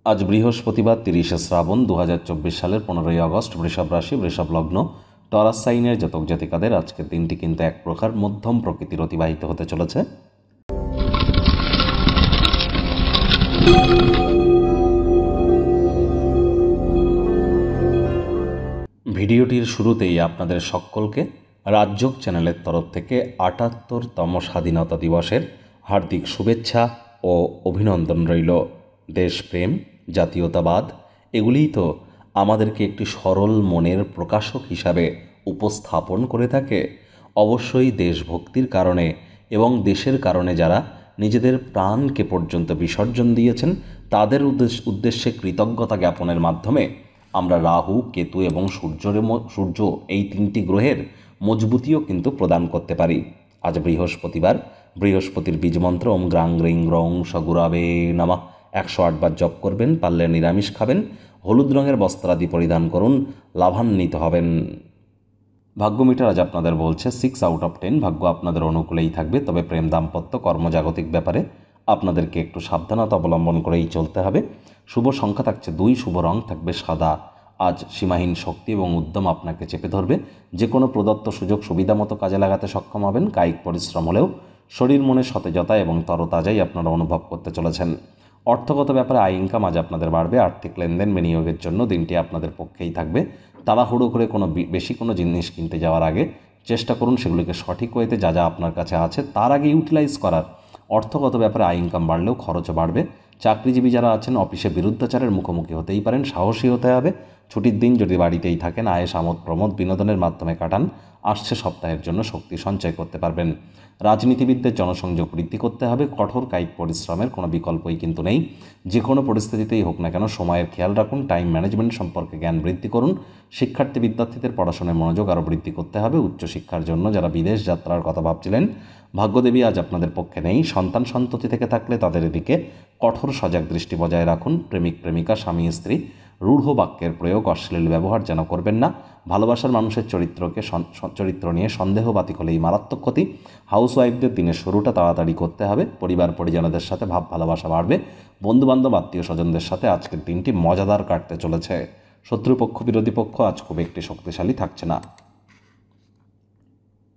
আজ বৃহস্পতিবার 30শে শ্রাবণ 2024 সালের 15ই আগস্ট। বৃষভ রাশি, বৃষভ লগ্ন, টরাস সাইনের জাতক জাতিকাদের আজকের দিনটি কিন্তু এক প্রকার মধ্যম প্রকৃতির অতিবাহিত হতে চলেছে। ভিডিওটির শুরুতেই আপনাদের সকলকে রাজযোগ চ্যানেলের তরফ থেকে ৭৮তম স্বাধীনতা দিবসের হার্দিক শুভেচ্ছা ও অভিনন্দন রইল। দেশপ্রেম, জাতীয়তাবাদ এগুলিই তো আমাদেরকে একটি সরল মনের প্রকাশক হিসাবে উপস্থাপন করে থাকে। অবশ্যই দেশভক্তির কারণে এবং দেশের কারণে যারা নিজেদের প্রাণকে পর্যন্ত বিসর্জন দিয়েছেন তাদের উদ্দেশ্যে কৃতজ্ঞতা জ্ঞাপনের মাধ্যমে আমরা রাহু, কেতু এবং সূর্য এই তিনটি গ্রহের মজবুতিও কিন্তু প্রদান করতে পারি। আজ বৃহস্পতিবার, বৃহস্পতির বীজমন্ত্র ওম গ্রাং গ্রিং গ্রং সগুরাবে নামা 108 বার জপ করবেন। পারলে নিরামিষ খাবেন, হলুদ রঙের বস্ত্রাদি পরিধান করুন, লাভান্বিত হবেন। ভাগ্য মিটার আজ আপনাদের বলছে 6/10। ভাগ্য আপনাদের অনুকূলেই থাকবে, তবে প্রেম, দাম্পত্য, কর্মজাগতিক ব্যাপারে আপনাদেরকে একটু সাবধানতা অবলম্বন করেই চলতে হবে। শুভ সংখ্যা থাকছে 2, শুভ রং থাকবে সাদা। আজ সীমাহীন শক্তি এবং উদ্যম আপনাকে চেপে ধরবে। যে কোনো প্রদত্ত সুযোগ সুবিধা মতো কাজে লাগাতে সক্ষম হবেন। কায়িক পরিশ্রম হলেও শরীর মনে সতেজতা এবং তরতাজাই আপনারা অনুভব করতে চলেছেন। অর্থগত ব্যাপারে আয় ইনকাম আজ আপনাদের বাড়বে। আর্থিক লেনদেন বিনিয়োগের জন্য দিনটি আপনাদের পক্ষেই থাকবে। তাড়াহুড়ো করে বেশি কোনো জিনিস কিনতে যাওয়ার আগে চেষ্টা করুন সেগুলিকে সঠিক ওয়েতে যা যা আপনার কাছে আছে তার আগে ইউটিলাইজ করার। অর্থগত ব্যাপারে আয় ইনকাম বাড়লেও খরচও বাড়বে। চাকরিজীবী যারা আছেন অফিসে বিরুদ্ধাচারের মুখোমুখি হতেই পারেন, সাহসী হতে হবে। ছুটির দিন যদি বাড়িতেই থাকেন আয়েস আমোদ প্রমোদ বিনোদনের মাধ্যমে কাটান। আসছে সপ্তাহের জন্য শক্তি সঞ্চয় করতে পারবেন। রাজনীতিবিদদের জনসংযোগ বৃদ্ধি করতে হবে। কঠোর কায়িক পরিশ্রমের কোনো বিকল্পই কিন্তু নেই। যে কোনো পরিস্থিতিতেই হোক না কেন সময়ের খেয়াল রাখুন। টাইম ম্যানেজমেন্ট সম্পর্কে জ্ঞান বৃদ্ধি করুন। বিদ্যার্থীদের পড়াশোনায় মনোযোগ আরও বৃদ্ধি করতে হবে। উচ্চশিক্ষার জন্য যারা বিদেশ যাত্রার কথা ভাবছিলেন, ভাগ্যদেবী আজ আপনাদের পক্ষে নেই। সন্তান সন্ততি থেকে থাকলে তাদের এদিকে কঠোর সজাগ দৃষ্টি বজায় রাখুন। প্রেমিক প্রেমিকা, স্বামী স্ত্রী রূঢ় বাক্যের প্রয়োগ, অশ্লীল ব্যবহার যেন করবেন না। ভালোবাসার মানুষের চরিত্র নিয়ে সন্দেহবাতিক হলেই মারাত্মক ক্ষতি। হাউসওয়াইফদের দিনের শুরুটা তাড়াতাড়ি করতে হবে। পরিবার পরিজনদের সাথে ভাব ভালোবাসা বাড়বে। বন্ধুবান্ধব, আত্মীয় স্বজনদের সাথে আজকের দিনটি মজাদার কাটতে চলেছে। শত্রুপক্ষ, বিরোধী পক্ষ আজ খুব একটি শক্তিশালী থাকছে না।